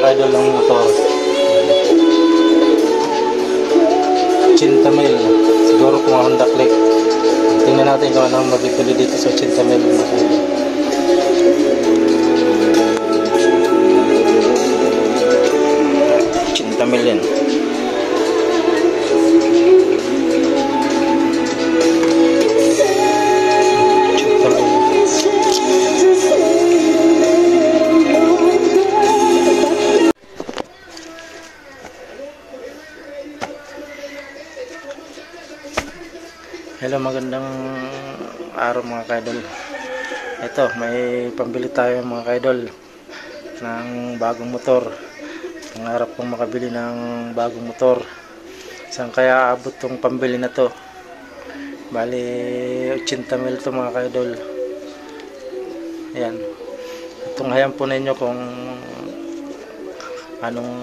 mga kaidol ng motor. 80 mil. Siguro kung Honda Click. Tingnan natin kung anong mabibili dito sa 80 mil mga kaidol. Million. Hello, magandang araw mga kaidol. Ito, may pambili tayo mga kaidol ng bagong motor. Pangarap kong makabili ng bagong motor. Saan kaya abot tong pambili na to? Bali 80 mil to mga kaidol. Ayan. Itong hayaan po ninyo kung anong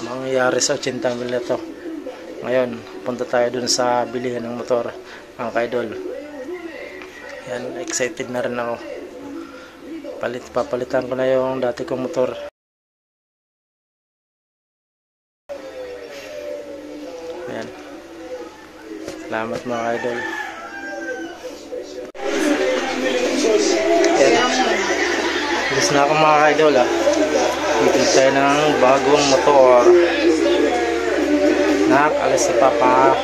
mangyayari sa 80 mil na to. Ngayon, punta tayo dun sa bilihan ng motor mga kaidol. Ayan, excited na rin ako. Papalitan ko na yung dati kong motor. Ayan. Salamat mga idol. Ayan. Gusto na ako mga idol bibili tayo ng bagong motor. Alas si Papa.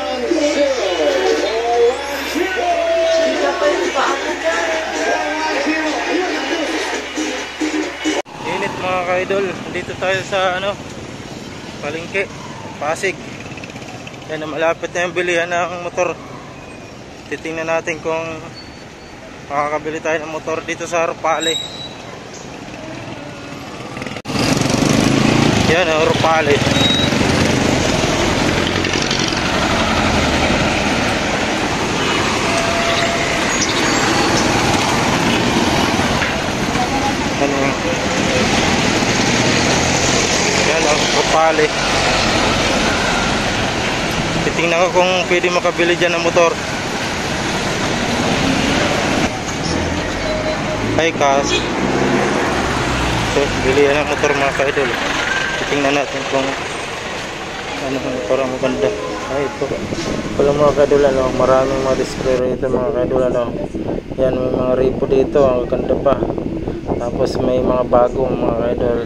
Mga kaidol, dito tayo sa palengke, Pasig. Yan, malapit na yung bilihan ng motor. Titingnan natin kung makakabili tayo ng motor dito sa Rupale. Yan, Rupale. Rupale. Titingnan ko kung pwede makabili dyan ng motor. Ay, kas. So, bilihan ng motor mga kaidol. Titingnan natin kung anong motor ang maganda. Ay, ito. Wala mga kaidol, maraming mga display rito mga kaidol. Yan, may mga ripo dito. Ang ganda pa. Tapos may mga bagong mga kaidol.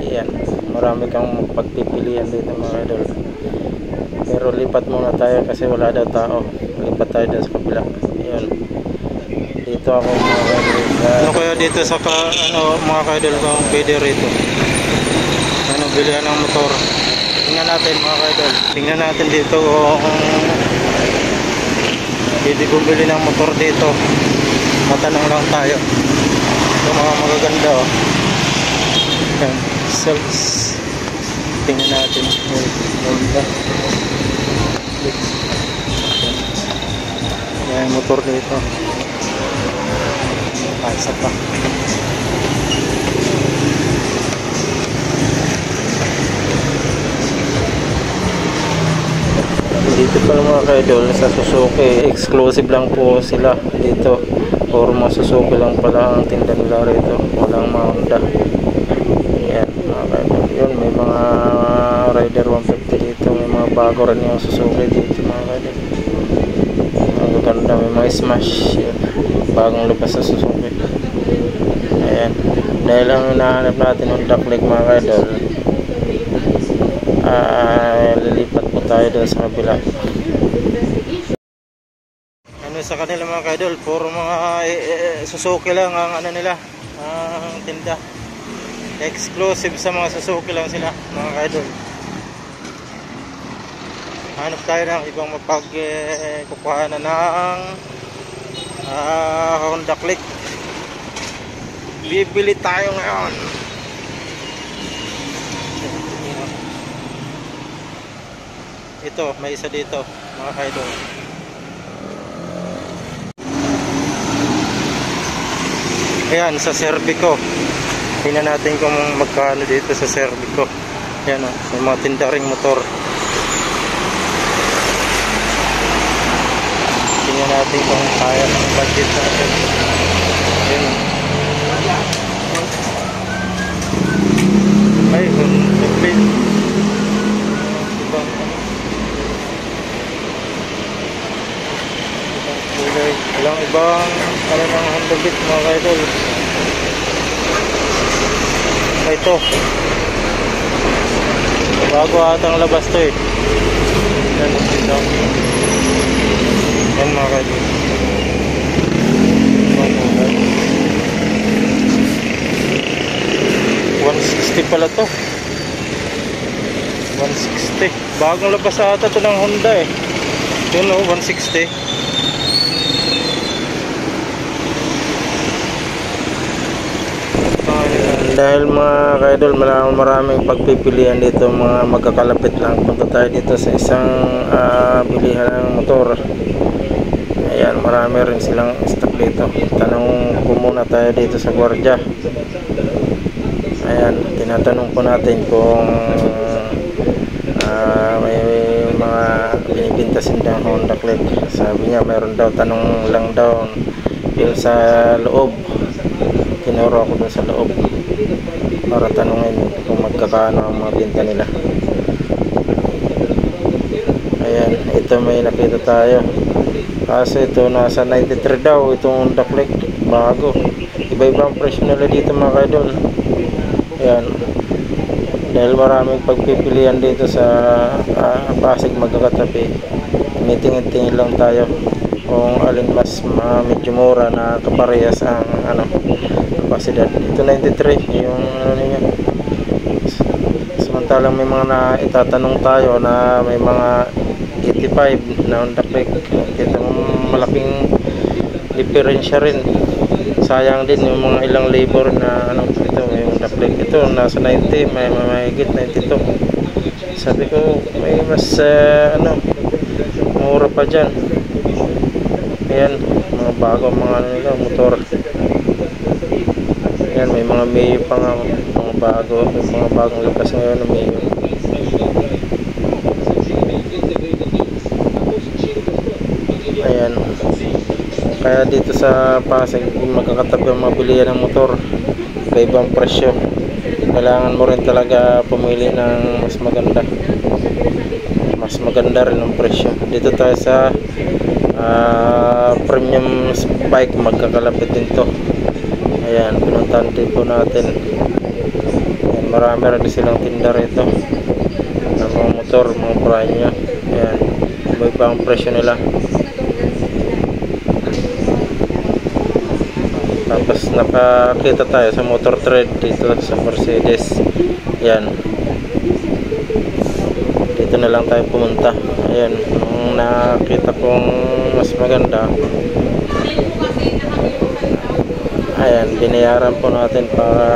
Yan, marami kang pagpipilian dito mga idol. Pero lipat muna tayo kasi wala daw tao. Lipat tayo dito sa kabila. Ayan. Dito ako mga idol. Kaya dito sa mga idol kung pwede rito. Bilihan ng motor. Tingnan natin mga idol. Tingnan natin dito kung pwede bumili ng motor dito. Matanong lang tayo. Ito mga magaganda Ayan. Sales. Tingnan natin. Yan, motor dito. Isa pa. Dito pa mga kaidol sa Suzuki. Exclusive lang po sila dito. Or mga Suzuki lang pala ang tinda nila rito. Walang mga Honda. Yan mga kaidol. Yun, may mga Rider 150 dito. May mga bago rin yung Suzuki dito mga kaidol. Ang ganda, may mga Smash. Yan. Bagong lubas sa Suzuki. Ayan. Dahil ang hinahanap natin Honda Click mga kaidol, lilipat po tayo doon sa kabila. Sa kanila mga kaidol, puro mga Suzuki lang ang nila, ang tinda. Exclusive sa mga Suzuki lang sila mga kaidol. Hanap tayo ng ibang mapagkukuhanan ng Honda Click. Bibili tayo ngayon. Ito, may isa dito mga kaidol. Ayan, sa Serbico. Tingnan natin kung magkano dito sa Serbico. Ayan o, may mga tindaring motor. Tingnan natin kung kaya ng budget natin. Ayan o. Ay, Honda Beat. Ibang kulay. Walang ibang ano ng Honda Beat mga ka-idol. Ito. Bago atang labas to eh. Yan, ito. Yan mga ka-idol. 160 pala to. 160. Bagong labas ata to ng Honda eh. Yun o, 160. Dahil mga ka-idol, maraming pagpipilian dito, mga magkakalapit lang. Punta tayo dito sa isang bilihan ng motor. Ayan, marami rin silang stock dito. Tanong ko muna tayo dito sa gwardiya. Ayan, tinatanong po natin kung may mga binibinta sindang Honda Click. Sabi niya mayroon daw, tanong lang daw yung sa loob. Tinuro ako dun sa loob para tanungin kung magkakaano ang mga binta nila. Ayan, ito may nakita tayo. Kasi ito nasa 93 daw itong Honda Click, bago. Iba-iba ang presyo nila dito mga ka-idol. Ayan, dahil maraming pagpipilian dito sa Pasig magkakatabi, tinitingin-tingin lang tayo kung alin mas medyo mura na kaparehas ang kapasidad. Ito 93 yung ano niya. Samantalang may mga itatanong tayo na may mga 85 na Honda Click. Kita mo malaking diferensya rin. Sayang din yung mga ilang labor na ito yung Honda Click. Ito nasa 90, may mahigit 92. Sabi ko may mas mura pa dyan. Ayan, mga bago mga nila motor. Ayan, may mga Mio pa nga, mga bago, may mga bagong labas ngayon na Mio. Ayan, kaya dito sa Pasig magkakatabi ang mabilihan ng motor, iba-ibang presyo. Kailangan mo rin talaga pumili ng mas maganda rin ang presyo. Dito tayo sa premium bike, magkakalapit din to. Ayan, pinuntahan din po natin. Ayan, marami rin silang tinda rito ng mga motor, mga brand. Ayan, iba-iba ang presyo nila. Tapos nakakita tayo sa motor trade dito sa Mercedes. Ayan, dito na lang tayo pumunta. Ayan, nung nakita kong mas maganda, ayan, binayaran po natin para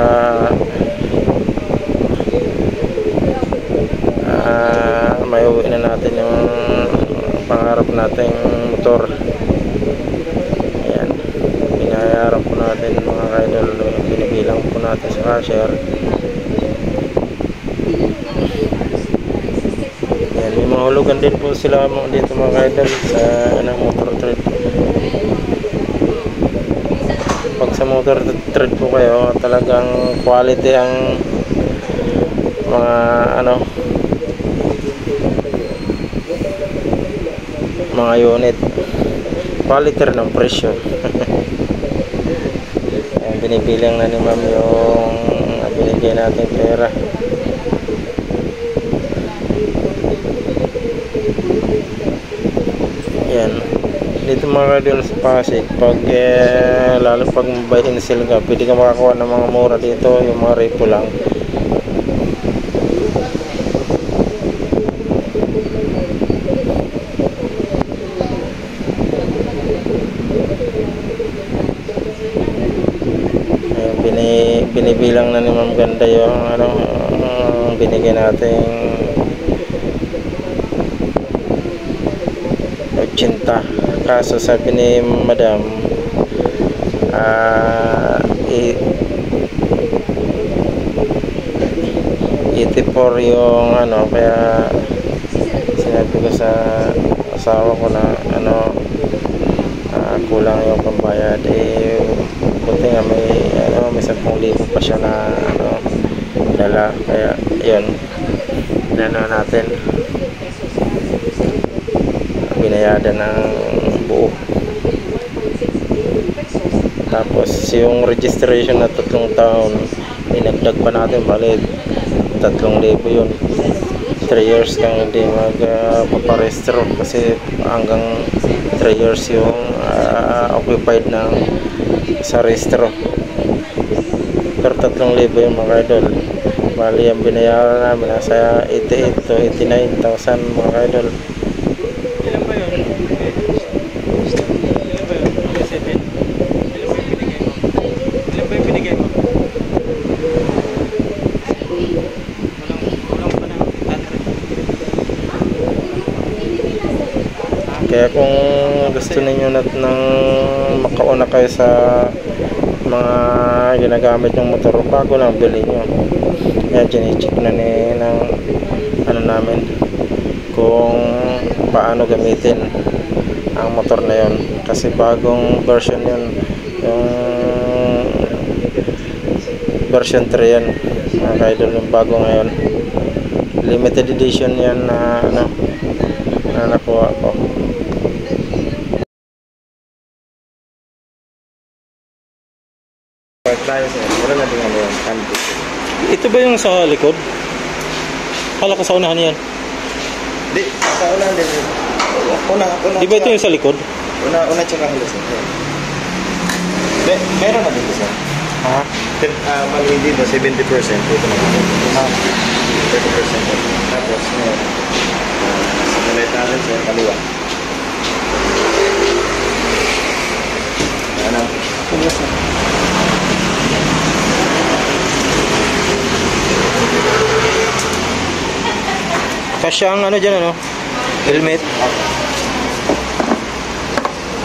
may uwi na natin yung pangarap nating motor. Ayan, binayaran po natin mga ka-idol, binibilang po natin sa cashier. Ayan, may mga hulugan din po sila dito mga ka-idol sa motor trade. Pag sa motor trade po kayo, talagang quality ang mga mga unit, quality rin ang presyo. Ayan, binibilang na ni ma'am yung binigay natin pera. Ayan, dito mga ka-idol sa Pasig, pag lalo pag buy and sell ka, pwede ka makakuha ng mga mura dito, yung mga repo lang. Ayan, binibilang na ni ma'am ganda yung binigay natin 80. Kaso sabi ni madam, 84 yung kaya sinabi ko sa asawa ko na kulang yung pambayad. Buti nga may 10,000 pa siya na dala, kaya yun, inano natin, binayada ng buo. Tapos yung registration na 3 taon, dinagdag pa natin, bali 3,000 yun. 3 years kang hindi magpaparehistro kasi hanggang 3 years yung occupied ng sa rehistro. Pero 3,000 yung mga idol. Bali ang binayaran namin nasa 88 to 89,000 mga idol. Ilan ba yun? Ilan ba yun? 7. Ilan ba yung binigay mo? Walang pa na tatarap. Kaya kung gusto ninyo ng makauna kayo sa mga ginagamit yung motor, bago lang bilhin nyo. Yan, chine-check na ng ano namin kung paano gamitin ang motor na yon, kasi bagong version yun, yung version 3 yan mga idol, yung bago ngayon, limited edition yan na ano na nakuha ko. Tayo sir, wala na din ano yan, Ito ba yung sa likod? Kala ko sa unahan yan. Di, sa unahan din sir. Una, Di ba ito yung sa likod? Una tsaka halos sir. Meron na dito sir. Ha? Mali dito, 70%. Ito na naman. 30%. Tapos, sa malit natin sir, kaliwa. Ano? Yes, sir. Kasya ang ano dyan, ano? Helmet.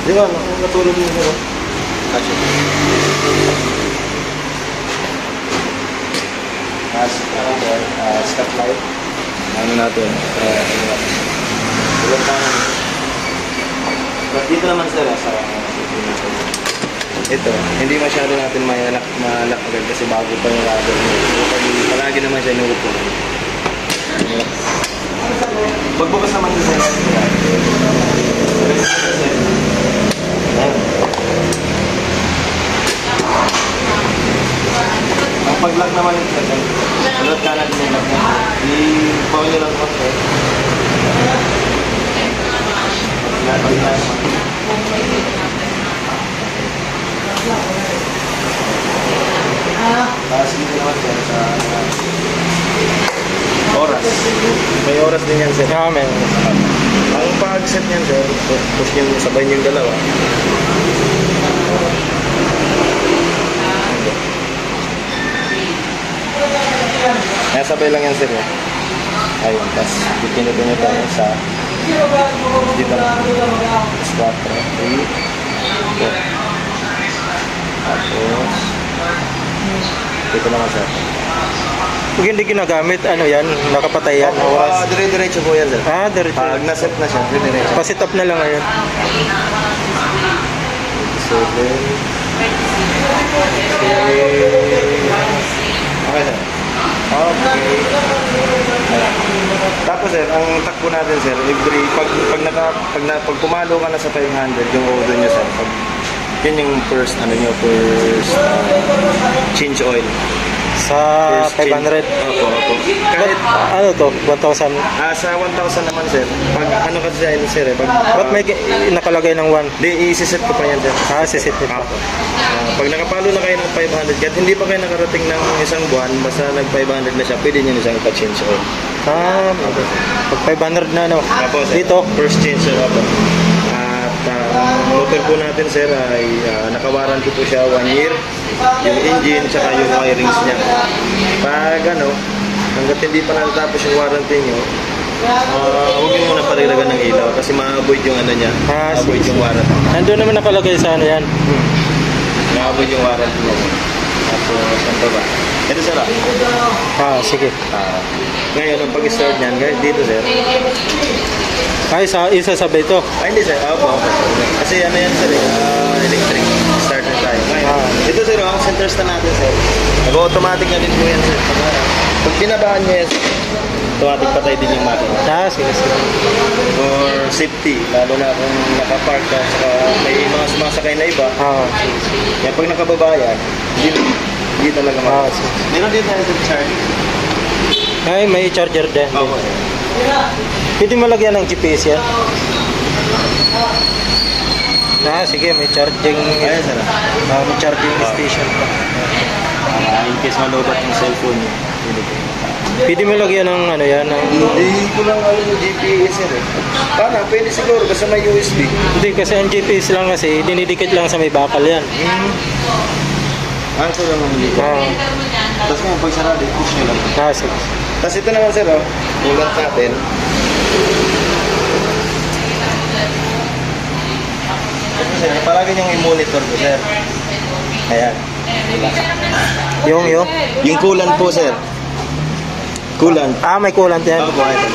Di ba, natulog mo sir. Kasi. Stop light. Ano natin? Tulog na. Dito naman sir, sa ito, hindi masyado natin malak agad kasi bago pa yung rubber. Palagi naman siya inuupo. Pagbukas naman sa sir. Ang pag-lock naman yung sir. Alot ka na din yung lock niya. I-power nyo lang po sir. Tapos dito naman sir sa oras. May oras din yan sir. Ah, may. Ang pag-set niyan sir, push nyo sabay nyo yung dalawa. Kaya sabay lang yan sir eh. Ayun, tapos pipinuto nyo tayo sa dito na. 4, 3, 4. Tapos dito naman sir. Pag hindi ginagamit, ano yan? Nakapatay yan? Oras? Dire-diretso po yan sir. Ah, diretso. Pag na-set na siya, dire-diretso. Pasit up na lang ngayon. 7. Okay sir. Okay. Tapos sir, ang takbo natin sir, every pag pumalo ka na sa 500 yung order niyo sir, yun yung first change oil. Sa First 500? Opo. Kahit Ano to? 1,000? sa 1,000 naman sir, pag ano kasi sir pag Ba't may nakalagay ng 1? di i-set ko pa yan sir. Ah, sisit nito. Pag nakapalo na kayo ng 500, kahit hindi pa kayo nakarating ng isang buwan, basta nag 500 na siya, pwede nyo na siyang pa-change oil. Ah, pag 500 na ano? Tapos, sir, Dito? first change sir ako. At motor po natin sir ay naka-warranty po siya 1 year. Yung engine tsaka yung wirings niya. Pag hanggat hindi pa natatapos yung warranty nyo, huwag nyo muna palilagan ng ilaw kasi ma-avoid yung niya. Ma-avoid yung warranty. Nandun naman nakalagay sa ano yan. Ma-avoid yung warranty niya. Tapos, ano ba? Ito sir Ah, sige. ngayon, ang pag-start niyan, guys, dito sir. Ay, isasabay ito. Ay, hindi sir. Opo. Kasi ano yan sir, electric. Start na tayo. Ngayon, Ito sir, ang center stand natin sir. Nag-automatic na din po yan sir. Pag binabaan niya yan, automatic patay din yung makina. Sige, sige. For safety, lalo na kung nakapark ka, saka may mga sumasakay na iba. Kaya pag nakababa yan, hindi talaga Sige. Meron din tayo sa charge. Ay, may charger din. Opo. Pwede malagyan ng GPS yan? Sige, may charging. Ayan sir. May charging station pa. In case malubat yung cellphone niyo. Pwede malagyan ng ano yan? Hindi ko lang alam yung GPS sir eh. Paano? Pwede siguro basta may USB. Hindi, kasi ang GPS lang kasi, dinidikit lang sa may bakal yan. Ito lang ang hindi ko. Tapos ngayon, pag sarado, push nyo lang. Sige. Tapos ito naman sir, ulat natin. Ito sir, palagi niyong i-monitor ko sir. Ayan. Yung coolant po sir. Coolant. May coolant yan. Opo, ito.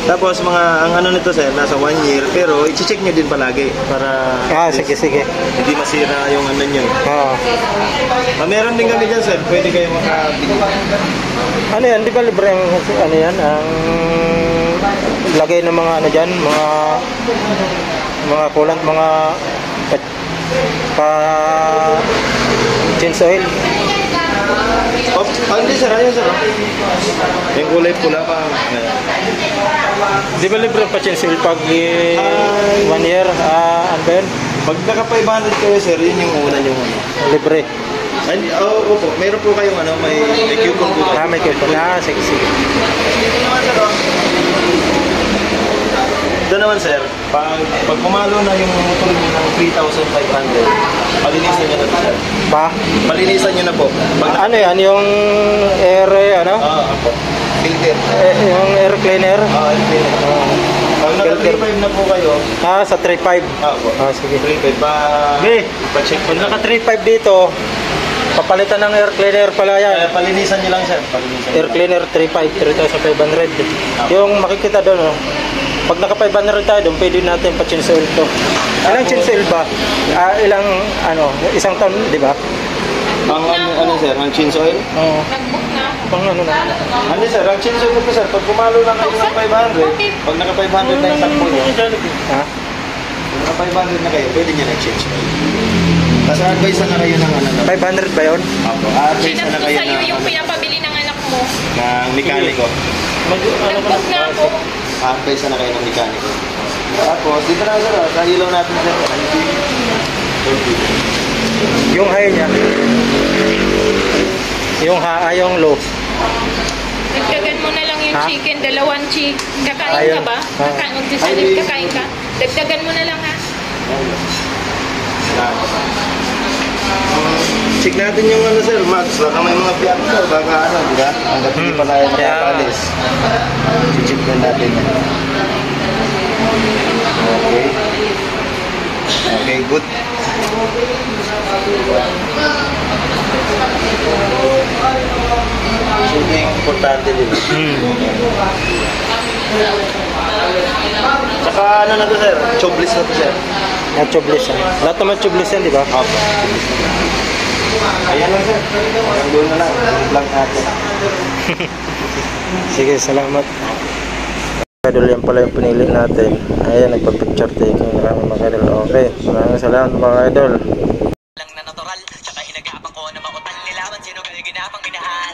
Tapos ang ano nito sir, nasa 1 year, pero i-check nyo din palagi para sige. hindi masira yung ano nyo. Meron din kami dyan sir, pwede kayo makabili. Ano yan, di ba libre ang ano yan, ang lagay ng mga ano dyan, mga coolant, mga change oil. Hindi sir, ayun sir. Yung kulay pula pa. Di ba libre pa change oil pag 1 year? Ano ba yun? Pag naka 500 kayo sir, yun yung una yung ano. Libre. Opo, meron po kayong ano, may coupon po kayo. May coupon. Sige. Ito naman sir, pag pumalo na yung motor nyo ng 3,500, palinisan nyo na po sir. Palinisan nyo na po. Ano yan, yung air, Opo. Filter. yung air cleaner? Air cleaner. Pag naka 3,500 na po kayo. Sa 3.5. Opo. Sige. 3,500 pa-check Pag naka 3.5 dito, papalitan ng air cleaner pala yan. Palinisan nyo lang sir. Air cleaner 3,500. Yung makikita doon, pag naka 500 tayo doon, pwede natin pa-change oil to. Ilang change oil ba? Isang taon, di ba? Ang ano sir, ang change oil? Oo. Nag-book na ako. Pang ano na? Ano sir, ang change oil po sir, pag pumalo lang kayo ng 500, pag naka 500 na yung takbo nyo, pag naka 500 na kayo, pwede nyo na change oil. Tapos advice na kayo ng ano. 500 ba yun? Opo, advice Sinap na ko kayo sa'yo yung ng pinapabili ng anak mo. mekaniko. Nag-book na ako. Advice na kayo ng mekaniko. Tapos, dito na sir, sa ilaw natin sir. Yung high niya. Yung low. Dagdagan mo na lang yung chicken, 2 chicken. Kakain Ayun. ka ba? Kakain ka? Dagdagan mo na lang ha. Check natin yung ano sir, Max. Baka may mga piyak sir, baka ano, di ba? Hanggat hindi pa tayo nakakalis. Check na natin. Okay. Okay, good. Sige, importante din. Saka ano na to sir, tubeless na to sir. Tubeless yan. Lahat naman tubeless yan, di ba? Opo, tubeless na. Ayan lang sir. Hanggang doon na lang. Vlog natin. Sige, salamat. Idol, yan pala yung pinili natin. Ayan, nagpa-picture taking. Maraming mga idol. Okay, maraming salamat mga idol. Lang na natural, tsaka hinagapang ko na makutan nilaban sino kayo ginapang minahan.